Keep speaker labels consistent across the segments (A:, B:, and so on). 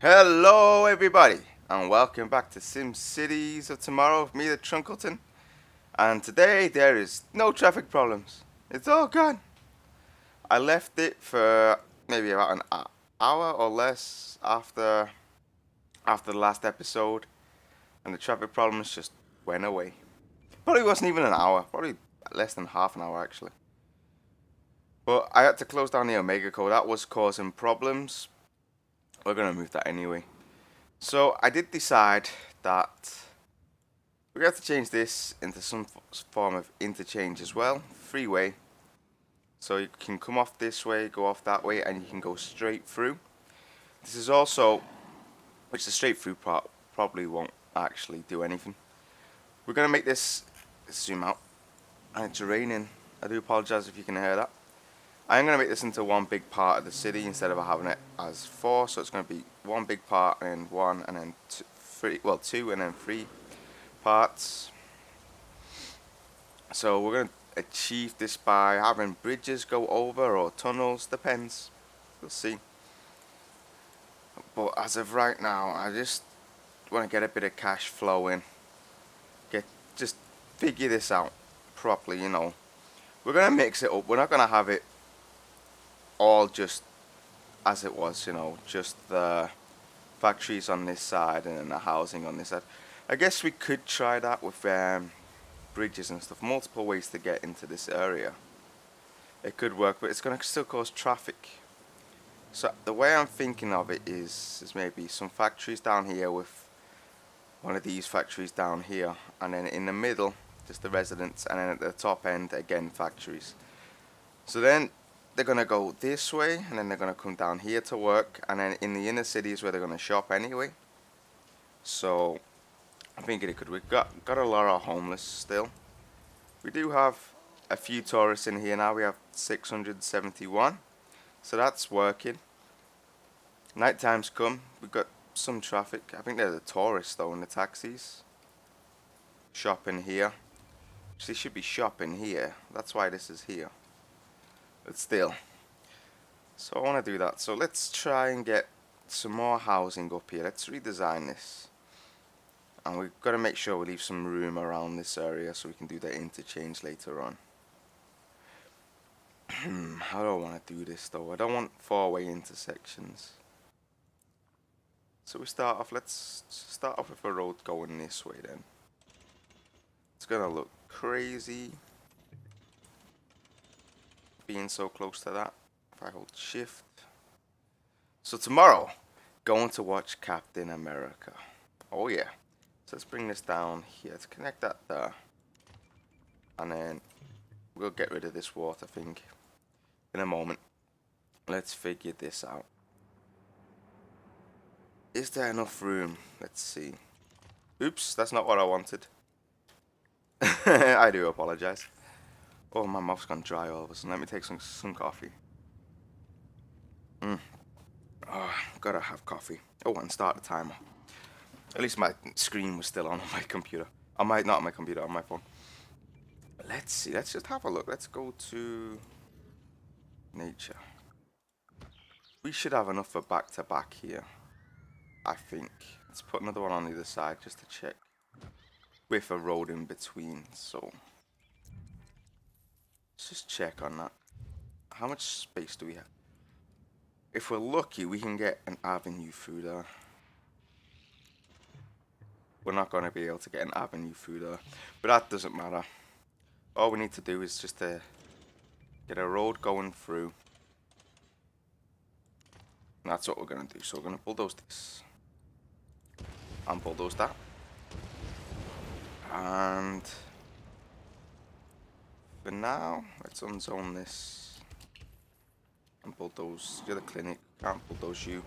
A: Hello, everybody, and welcome back to Sim Cities of Tomorrow with me, the Trunkleton. And today there is no traffic problems. It's all gone. I left it for maybe about an hour or less after the last episode, and the traffic problems just went away. Probably wasn't even an hour. Probably less than half an hour actually. But I had to close down the Omega Code. That was causing problems. We're gonna move that anyway. So I did decide that we're going to have to change this into some form of interchange as well. Freeway. So you can come off this way, go off that way, and you can go straight through. This is also, which the straight through part probably won't actually do anything. We're going to make this, let's zoom out, and it's raining. I do apologise if you can hear that. I'm going to make this into one big part of the city instead of having it as four. So it's going to be one big part and one, and then two and then three parts. So we're going to achieve this by having bridges go over or tunnels, depends. We'll see. But as of right now, I just want to get a bit of cash flowing. Just figure this out properly, you know. We're going to mix it up. We're not going to have it all just as it was, you know, just the factories on this side and then the housing on this side. I guess we could try that with bridges and stuff, multiple ways to get into this area. It could work, but it's going to still cause traffic. So the way I'm thinking of it is maybe some factories down here with one of these factories down here, and then in the middle just the residents, and then at the top end again factories. So then they're going to go this way, and then they're going to come down here to work, and then in the inner cities where they're going to shop anyway. So I'm thinking it could. We've got a lot of homeless still. We do have a few tourists in here now. We have 671, so that's working. Night time's come. We've got some traffic. I think they're the tourists though in the taxis. Shopping here. They should be shopping here. That's why this is here. But still. So I want to do that. So let's try and get some more housing up here. Let's redesign this. And we've got to make sure we leave some room around this area so we can do the interchange later on. How do I want to do this though? I don't want four-way intersections. So let's start off with a road going this way then. It's gonna look crazy being so close to that. If I hold shift. So tomorrow, going to watch Captain America. Oh yeah. So let's bring this down here. Let's connect that there. And then we'll get rid of this water thing in a moment. Let's figure this out. Is there enough room? Let's see. Oops, that's not what I wanted. I do apologize. Oh, my mouth's gone dry all of a sudden. Let me take some coffee. Oh, gotta have coffee. Oh, and start the timer. At least my screen was still on my computer. Not on my computer, on my phone. Let's see. Let's just have a look. Let's go to nature. We should have enough for back to back here. I think. Let's put another one on the other side just to check. With a road in between, so let's just check on that. How much space do we have? If we're lucky, we can get an avenue through there. We're not going to be able to get an avenue through there, but that doesn't matter. All we need to do is just to get a road going through. And that's what we're going to do. So we're going to bulldoze this. And bulldoze that. And for now, let's unzone this. And bulldoze. You're the clinic. Can't bulldoze you.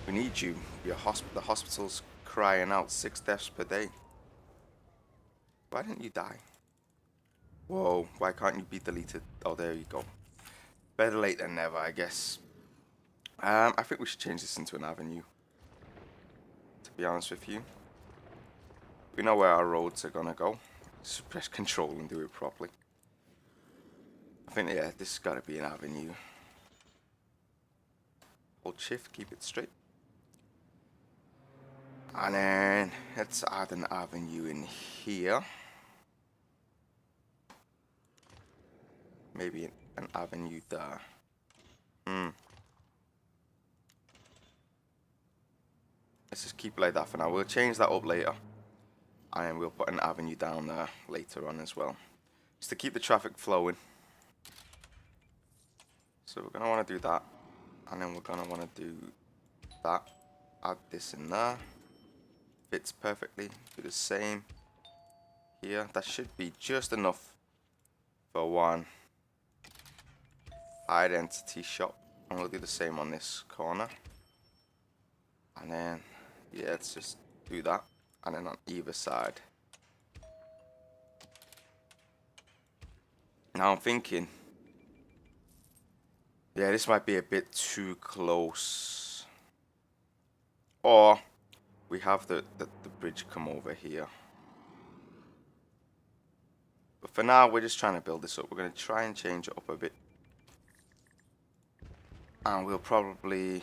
A: We need you. The hospital's crying out 6 deaths per day. Why didn't you die? Whoa, why can't you be deleted? Oh, there you go. Better late than never, I guess. I think we should change this into an avenue. To be honest with you. We know where our roads are gonna go. Just press control and do it properly. I think, yeah, this has got to be an avenue. Hold shift, keep it straight. And then let's add an avenue in here. Maybe an avenue there. Let's just keep it like that for now. We'll change that up later. And then we'll put an avenue down there later on as well. Just to keep the traffic flowing. So we're going to want to do that. And then we're going to want to do that. Add this in there. Fits perfectly. Do the same here. That should be just enough for one identity shop. And we'll do the same on this corner. And then, yeah, let's just do that. And then on either side. Now I'm thinking, yeah, this might be a bit too close. Or we have the bridge come over here. But for now, we're just trying to build this up. We're going to try and change it up a bit. And we'll probably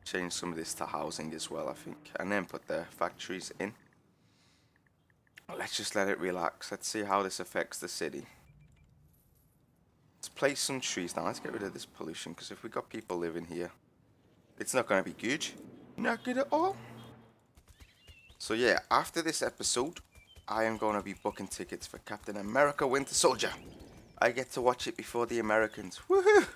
A: change some of this to housing as well, I think. And then put the factories in. Let's just let it relax. Let's see how this affects the city. Let's place some trees down. Let's get rid of this pollution, because if we got people living here, it's not going to be good. Not good at all. So yeah, after this episode, I am going to be booking tickets for Captain America Winter Soldier. I get to watch it before the Americans. Woohoo!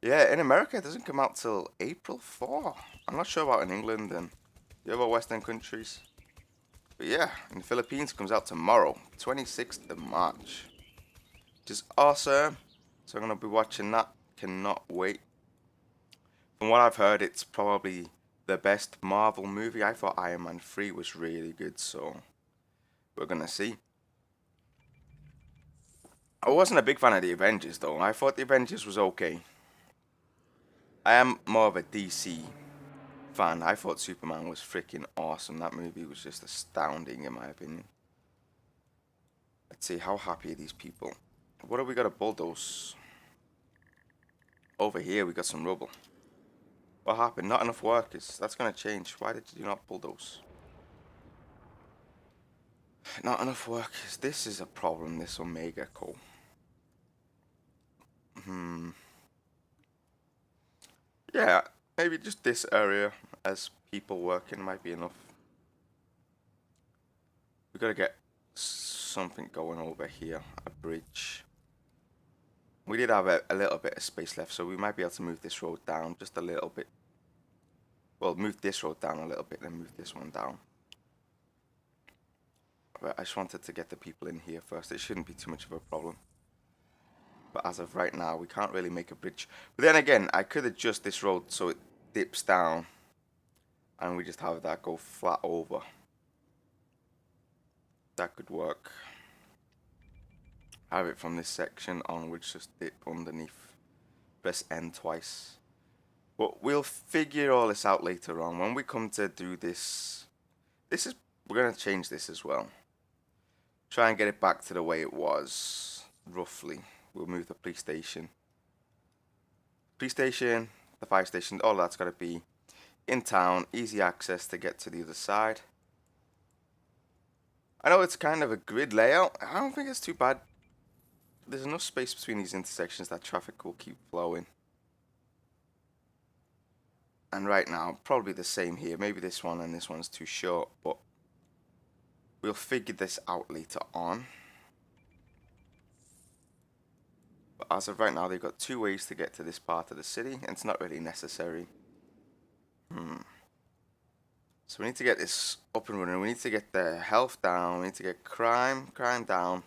A: Yeah, in America it doesn't come out till April 4. I'm not sure about in England and the other Western countries. But yeah, in the Philippines it comes out tomorrow, 26th of March. Which is awesome. So I'm going to be watching that. Cannot wait. From what I've heard, it's probably the best Marvel movie. I thought Iron Man 3 was really good, so we're going to see. I wasn't a big fan of the Avengers though. I thought the Avengers was okay. I am more of a DC fan. I thought Superman was freaking awesome. That movie was just astounding in my opinion. Let's see, how happy are these people? What have we got to bulldoze? Over here we got some rubble. What happened? Not enough workers. That's going to change. Why did you not bulldoze? Not enough workers. This is a problem, this Omega coal. Yeah, maybe just this area as people working might be enough. We've got to get something going over here. A bridge. We did have a little bit of space left, so we might be able to move this road down just a little bit. Well, move this road down a little bit, then move this one down. But I just wanted to get the people in here first. It shouldn't be too much of a problem. But as of right now, we can't really make a bridge. But then again, I could adjust this road so it dips down. And we just have that go flat over. That could work. Have it from this section onwards, just dip underneath. Press N twice. But we'll figure all this out later on. When we come to do this, we're going to change this as well. Try and get it back to the way it was, roughly. We'll move the police station. Police station, the fire station, all that's got to be in town. Easy access to get to the other side. I know it's kind of a grid layout. I don't think it's too bad. There's enough space between these intersections that traffic will keep flowing. And right now, probably the same here. Maybe this one and this one's too short, but we'll figure this out later on. But as of right now, they've got two ways to get to this part of the city, and it's not really necessary. So we need to get this up and running. We need to get the health down. We need to get crime down.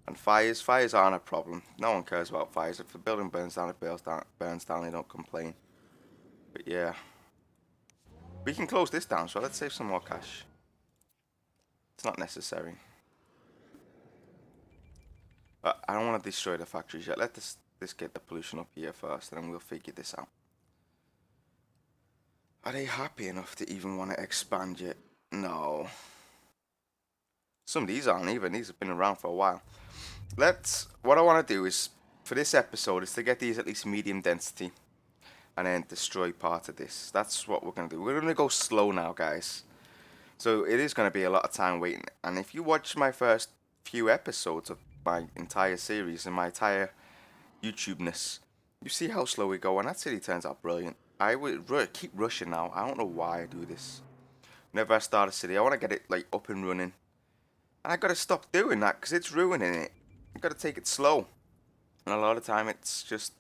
A: And fires aren't a problem. No one cares about fires. If the building burns down, it burns down. They don't complain. But yeah. We can close this down, so let's save some more cash. It's not necessary. But I don't want to destroy the factories yet. Let this get the pollution up here first, and then we'll figure this out. Are they happy enough to even want to expand yet? No. Some of these aren't even. These have been around for a while. What I want to do is, for this episode, is to get these at least medium density. and then destroy part of this. That's what we're going to do. We're going to go slow now, guys. So it is going to be a lot of time waiting. And if you watch my first few episodes of my entire series and my entire YouTube-ness, you see how slow we go, and that city turns out brilliant. I would keep rushing now. I don't know why I do this. Whenever I start a city, I want to get it like up and running. And I got to stop doing that because it's ruining it. I got to take it slow. And a lot of time it's just,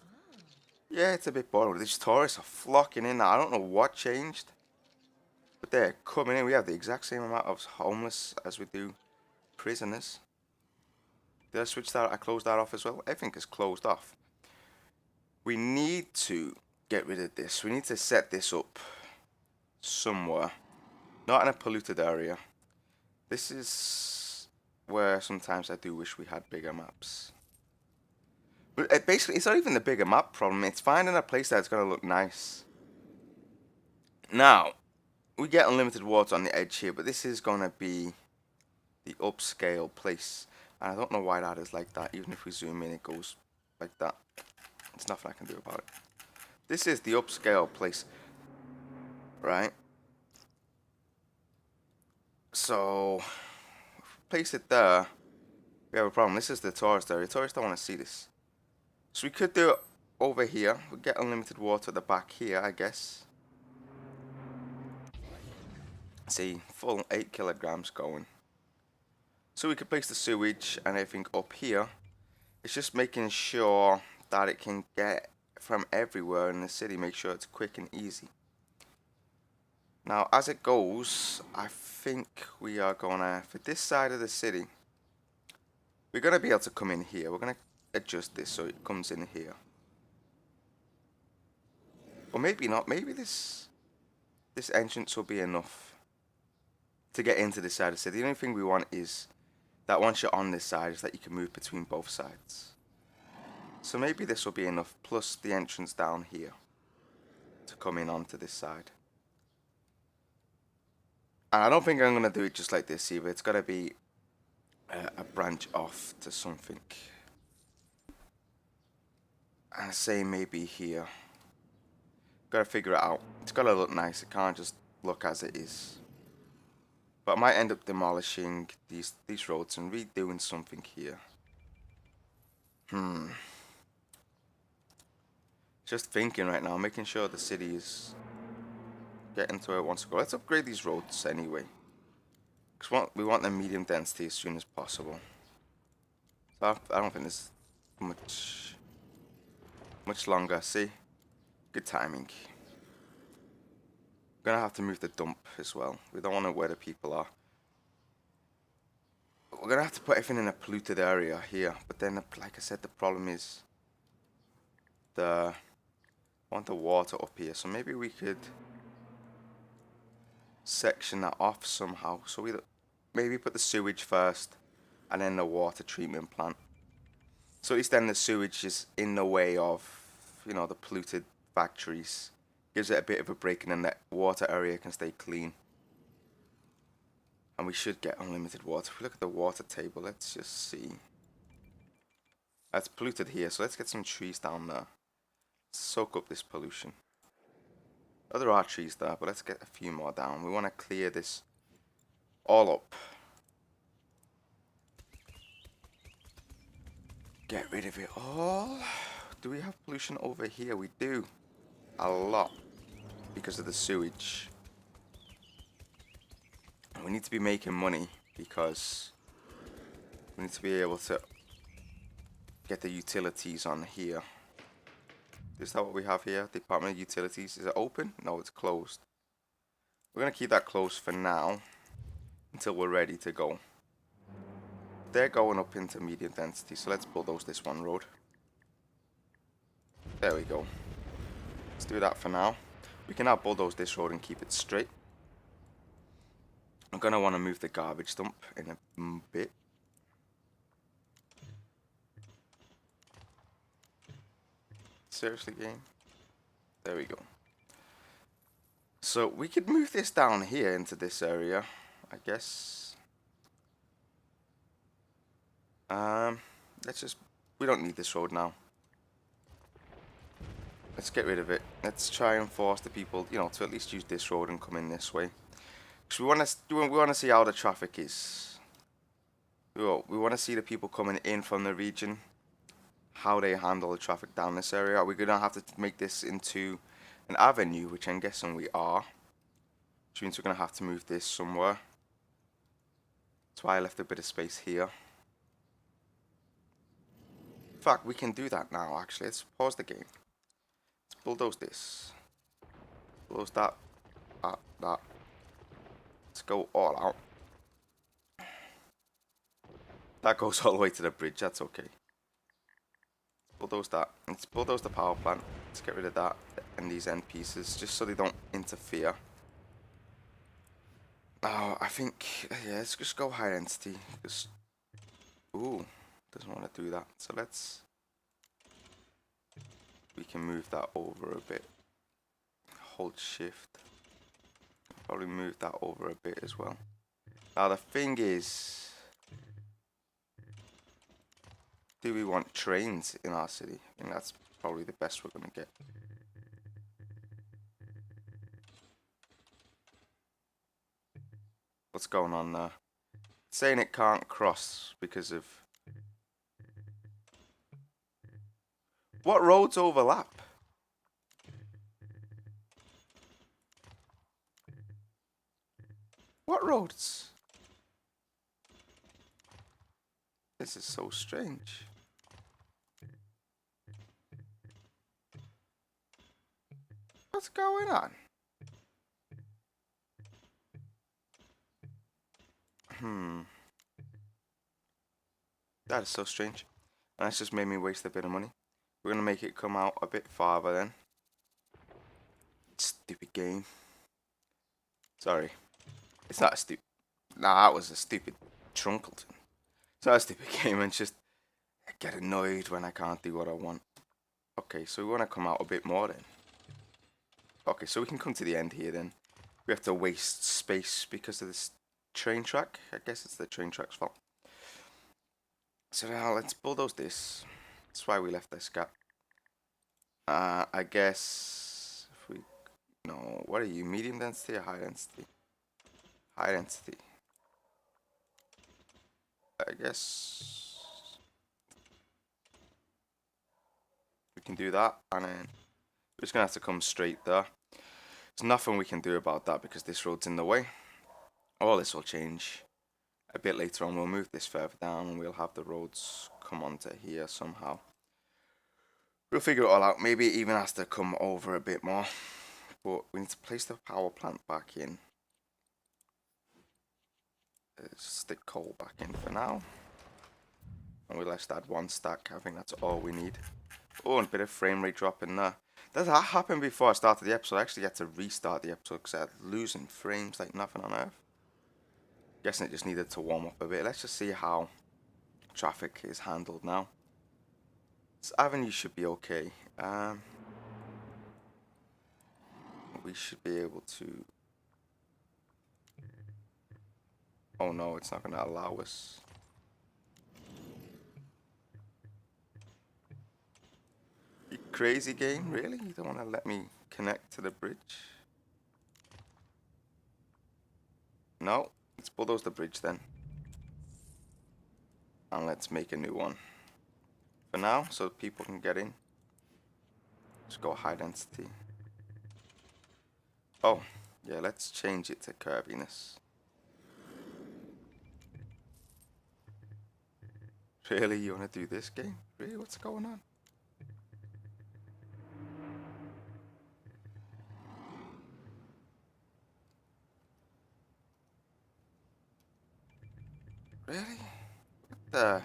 A: yeah, it's a bit boring. These tourists are flocking in now. I don't know what changed. But they're coming in. We have the exact same amount of homeless as we do prisoners. Did I switch that? I closed that off as well. Everything is closed off. We need to get rid of this. We need to set this up somewhere. Not in a polluted area. This is where sometimes I do wish we had bigger maps. But basically, it's not even the bigger map problem. It's finding a place that's going to look nice. Now, we get unlimited water on the edge here, but this is going to be the upscale place. And I don't know why that is like that. Even if we zoom in, it goes like that. There's nothing I can do about it. This is the upscale place. Right? So, place it there. We have a problem. This is the tourist area. Tourists don't want to see this. So we could do it over here. We get unlimited water at the back here, I guess. See, full 8 kilograms going. So we could place the sewage and everything up here. It's just making sure that it can get from everywhere in the city. Make sure it's quick and easy. Now, as it goes, I think we are gonna, for this side of the city, we're gonna be able to come in here. We're gonna adjust this so it comes in here. Or maybe not. Maybe this entrance will be enough to get into this side of the city. The only thing we want is that once you're on this side is that you can move between both sides. So maybe this will be enough, plus the entrance down here to come in onto this side. And I don't think I'm going to do it just like this either. It's got to be a branch off to something. And say maybe here. Got to figure it out. It's got to look nice. It can't just look as it is. But I might end up demolishing these roads and redoing something here. Just thinking right now, making sure the city is getting to where it wants to go. Let's upgrade these roads anyway. Because we want the medium density as soon as possible. So I don't think there's much longer. See? Good timing. We're gonna have to move the dump as well. We don't want to know where the people are. We're gonna have to put everything in a polluted area here. But then, like I said, the problem is I want the water up here. So maybe we could section that off somehow. So we maybe put the sewage first and then the water treatment plant. So at least then the sewage is in the way of, you know, the polluted factories. Gives it a bit of a break and then that water area can stay clean. And we should get unlimited water. If we look at the water table, let's just see. It's polluted here, so let's get some trees down there. Soak up this pollution. Oh, there are trees there, but let's get a few more down. We want to clear this all up. Get rid of it all. Do we have pollution over here? We do. A lot. Because of the sewage. We need to be making money because we need to be able to get the utilities on here. Is that what we have here? Department of Utilities. Is it open? No, it's closed. We're going to keep that closed for now until we're ready to go. They're going up into medium density, so let's bulldoze this one road. There we go. Let's do that for now. We can now bulldoze this road and keep it straight. I'm going to want to move the garbage dump in a bit. Seriously, game? There we go. So we could move this down here into this area, I guess. Let's just, we don't need this road now. Let's get rid of it. Let's try and force the people, you know, to at least use this road and come in this way. Because we want to see how the traffic is. We want to see the people coming in from the region, how they handle the traffic down this area. Are we going to have to make this into an avenue, which I'm guessing we are. Which means we're going to have to move this somewhere. That's why I left a bit of space here. In fact, we can do that now, actually. Let's pause the game. Let's bulldoze this. Bulldoze that. That. Let's go all out. That goes all the way to the bridge, that's okay. Bulldoze that. Let's bulldoze the power plant. Let's get rid of that and these end pieces, just so they don't interfere. Oh, I think, yeah, let's just go high density. Because, ooh, doesn't want to do that. So we can move that over a bit. Hold shift. Probably move that over a bit as well. Now the thing is, do we want trains in our city? I think that's probably the best we're going to get. What's going on there? It's saying it can't cross because of... What roads overlap? What roads? This is so strange. What's going on? That is so strange. And that's just made me waste a bit of money. We're going to make it come out a bit farther then. Stupid game. Sorry. It's not a stupid... Nah, that was a stupid Trunkleton. It's not a stupid game, and just... I get annoyed when I can't do what I want. Okay, so we want to come out a bit more then. Okay, so we can come to the end here then. We have to waste space because of this train track. I guess it's the train track's fault. So now let's bulldoze this. That's why we left this gap. I guess if we... No, what are you? Medium density or high density? High density. I guess we can do that, and then we're just gonna have to come straight there. There's nothing we can do about that because this road's in the way. All this will change a bit later on. We'll move this further down and we'll have the roads come onto here somehow. We'll figure it all out. Maybe it even has to come over a bit more. But we need to place the power plant back in. Let's stick coal back in for now. And we'll just add one stack. I think that's all we need. Oh, and a bit of frame rate drop in there. That happened before I started the episode. I actually had to restart the episode because I had losing frames like nothing on earth. Guessing it just needed to warm up a bit. Let's just see how traffic is handled now. This avenue should be okay. We should be able to... Oh no, it's not going to allow us. You crazy game, really? You don't want to let me connect to the bridge? No, let's bulldoze the bridge then. And let's make a new one. For now, so people can get in. Let's go high density. Oh, yeah, let's change it to curviness. Really, you want to do this game? Really, what's going on? Really? What the?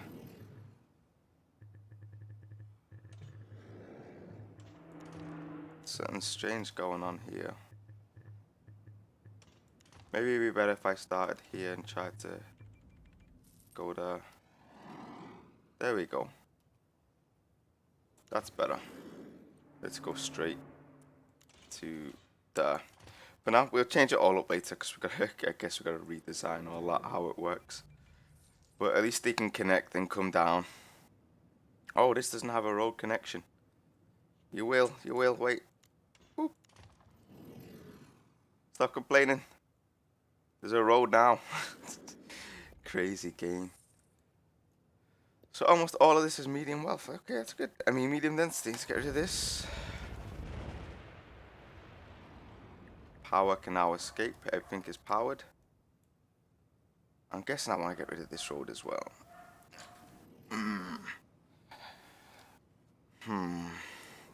A: Something strange going on here. Maybe it'd be better if I started here and tried to go there. There we go. That's better. Let's go straight to there. But now we'll change it all up later because I guess we gotta redesign all that, how it works. But at least they can connect and come down. Oh, this doesn't have a road connection. You will, wait. Whoop. Stop complaining. There's a road now. Crazy game. So almost all of this is medium wealth. Okay, that's good. I mean, medium density. Let's get rid of this. Power can now escape. Everything is powered. I'm guessing I want to get rid of this road as well.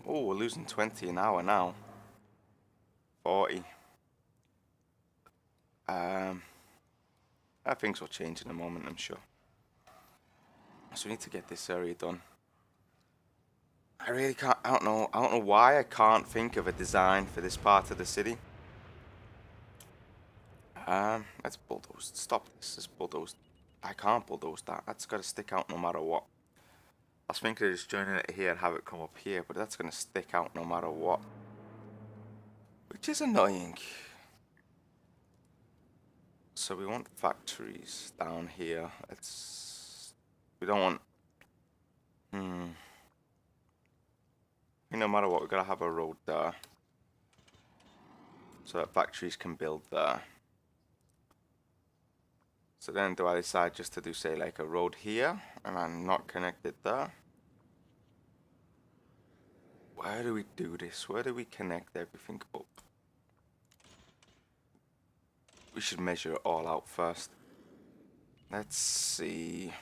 A: Oh, we're losing 20 an hour now. 40. Things will change in a moment, I'm sure. So we need to get this area done. I really can't. I don't know why I can't think of a design for this part of the city. Let's bulldoze. Stop this. Let's bulldoze. I can't bulldoze that. That's got to stick out no matter what. I was thinking of just joining it here and have it come up here, but that's going to stick out no matter what. Which is annoying. So we want factories down here. We don't want... No matter what, we've got to have a road there. So that factories can build there. So then do I decide just to do, say, like a road here, and I'm not connected there? Where do we do this? Where do we connect everything up? We should measure it all out first. Let's see.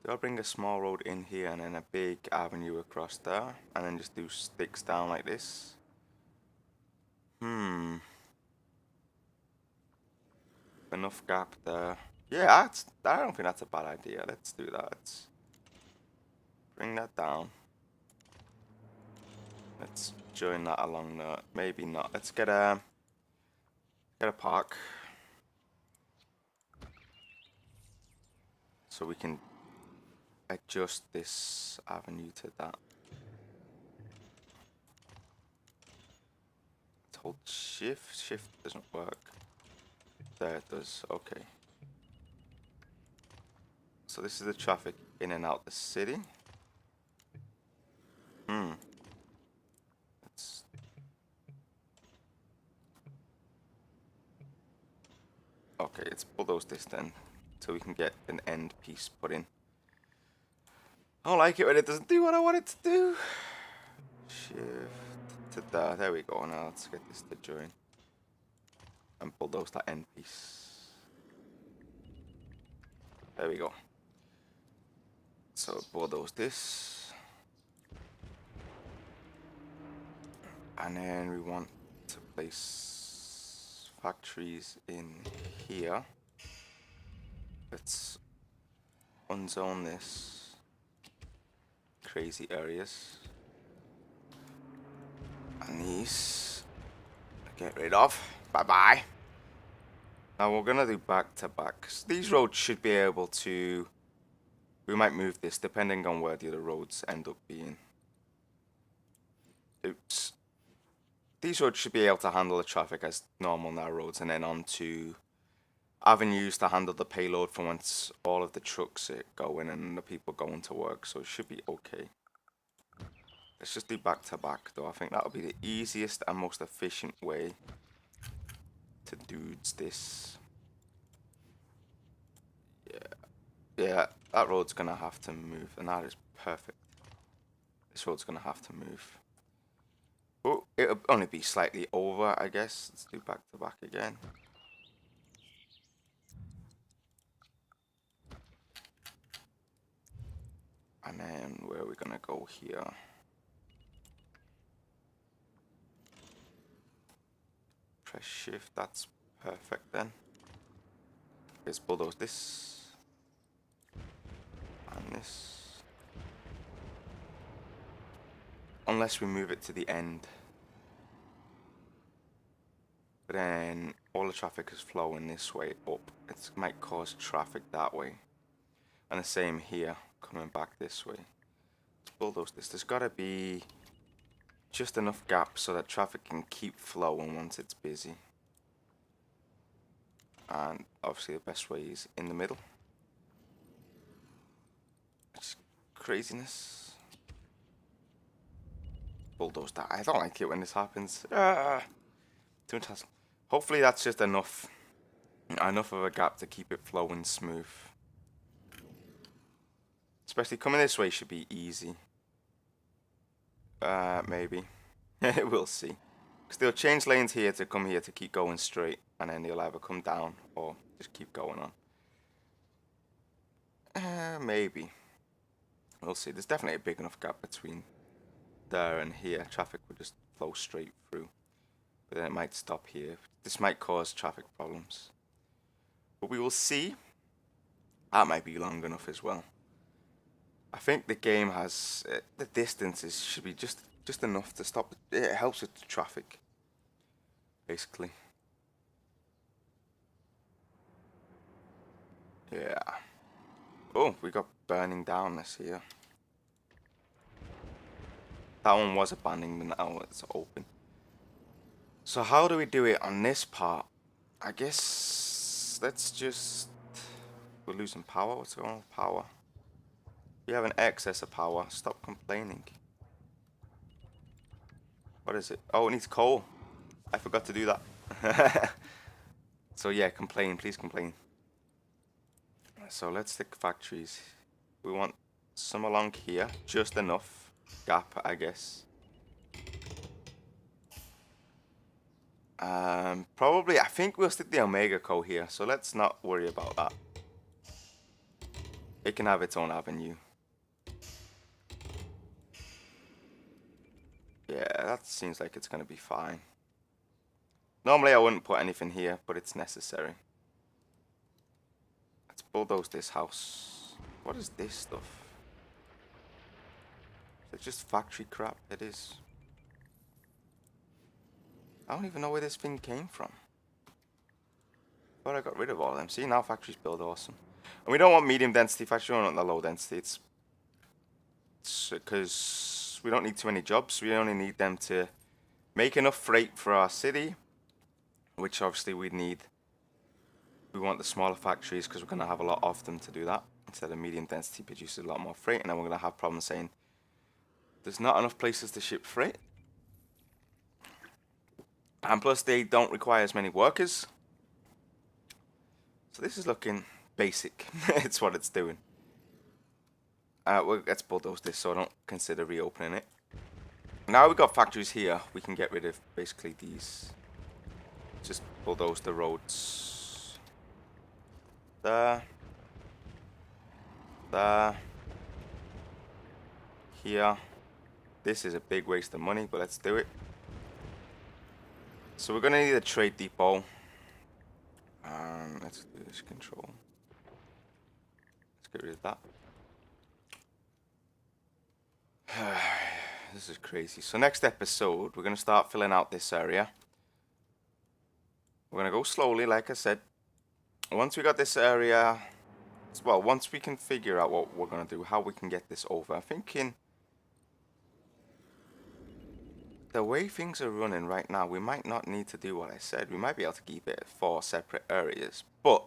A: Do I bring a small road in here and then a big avenue across there? And then just do sticks down like this? Enough gap there. Yeah, I don't think that's a bad idea. Let's do that. Let's bring that down. Let's join that along there. Maybe not. Let's get a park. So we can adjust this avenue to that. Let's hold shift. Shift doesn't work. There it does. Okay. So this is the traffic in and out the city. Okay, let's bulldoze this then, so we can get an end piece put in. I don't like it when it doesn't do what I want it to do. Shift to there. There we go. Now let's get this to join and bulldoze that end piece. There we go. So bulldoze this, and then we want to place factories in here. Let's unzone this. Crazy areas. And these get rid of. Bye bye. Now we're gonna do back to back. These roads should be able to. We might move this depending on where the other roads end up being. Oops. These roads should be able to handle the traffic as normal narrow roads, and then onto avenues to handle the payload for once all of the trucks are going and the people going to work. So it should be okay. Let's just do back to back though. I think that'll be the easiest and most efficient way to do this. Yeah, that road's gonna have to move, and that is perfect. This road's gonna have to move. Oh, it'll only be slightly over, I guess. Let's do back to back again. And then where are we gonna go here? Press shift, that's perfect then. Let's bulldoze this. And this. Unless we move it to the end. But then all the traffic is flowing this way up. It might cause traffic that way. And the same here, coming back this way. Let's bulldoze this. There's gotta be just enough gap so that traffic can keep flowing once it's busy. And obviously the best way is in the middle. It's craziness. bulldoze that. I don't like it when this happens. Too much hassle. Hopefully that's just enough of a gap to keep it flowing smooth. Especially coming this way should be easy. Maybe. We'll see. Because they'll change lanes here to come here to keep going straight. And then they'll either come down or just keep going on. Maybe. We'll see. There's definitely a big enough gap between there and here. Traffic will just flow straight through. But then it might stop here. This might cause traffic problems. But we will see. That might be long enough as well. I think the game has the distances should be just enough to stop. It helps with the traffic, basically. Yeah. Oh, we got burning down this here. That one was abandoned, but now it's open. So how do we do it on this part? I guess let's just. We're losing power. What's going on with power? You have an excess of power. Stop complaining. What is it? Oh, it needs coal. I forgot to do that. So yeah, complain. Please complain. So let's stick factories. We want some along here. Just enough gap, I guess. Probably, I think we'll stick the Omega Co here. So let's not worry about that. It can have its own avenue. Yeah, that seems like it's going to be fine. Normally I wouldn't put anything here, but it's necessary. Let's bulldoze this house. What is this stuff? Is it just factory crap? It is. I don't even know where this thing came from. But I got rid of all of them. See, now factories build awesome. And we don't want medium density factories, we don't want the low density. It's because we don't need too many jobs. We only need them to make enough freight for our city, which obviously we need. We want the smaller factories because we're going to have a lot of them to do that. Instead of medium density produces a lot more freight, and then we're going to have problems saying there's not enough places to ship freight. And plus they don't require as many workers. So this is looking basic. It's what it's doing. Let's bulldoze this so I don't consider reopening it. Now we've got factories here, we can get rid of basically these. Just bulldoze the roads. There. There. Here. This is a big waste of money, but let's do it. So we're going to need a trade depot. Let's do this control. Let's get rid of that. This is crazy. So next episode, we're going to start filling out this area. We're going to go slowly, like I said. Once we got this area, well, once we can figure out what we're going to do, how we can get this over. I'm thinking the way things are running right now, we might not need to do what I said. We might be able to keep it 4 separate areas. But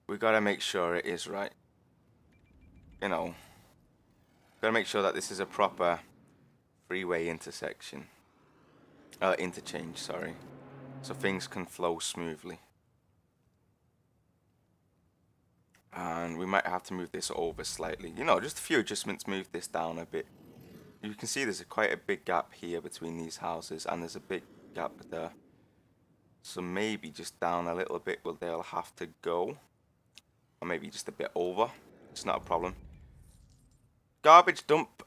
A: we gotta make sure it is right. You know, gotta make sure that this is a proper freeway intersection. Interchange, sorry. So things can flow smoothly. And we might have to move this over slightly. You know, just a few adjustments, move this down a bit. You can see there's quite a big gap here between these houses, and there's a big gap there. So maybe just down a little bit, well, they'll have to go. Or maybe just a bit over. It's not a problem. Garbage dump,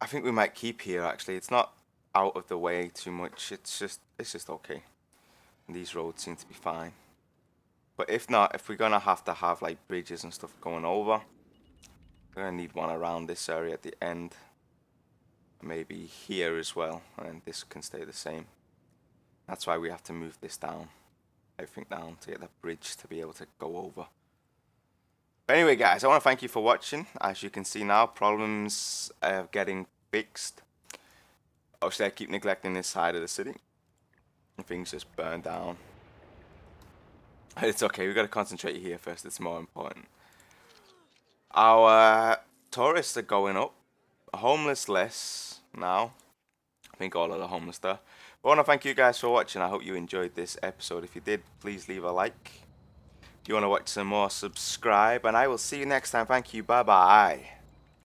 A: I think we might keep here, actually. It's not out of the way too much. It's just okay. And these roads seem to be fine. But if not, if we're going to have like bridges and stuff going over, we're going to need one around this area at the end. Maybe here as well, and this can stay the same. That's why we have to move this down. Everything down to get that bridge to be able to go over. But anyway, guys, I want to thank you for watching. As you can see now, problems are getting fixed. Obviously, I keep neglecting this side of the city. And things just burn down. It's okay, we've got to concentrate here first, it's more important. Our tourists are going up. Homeless less now. I think all of the homeless there. I want to thank you guys for watching. I hope you enjoyed this episode. If you did, please leave a like. If you want to watch some more, subscribe. And I will see you next time. Thank you. Bye-bye.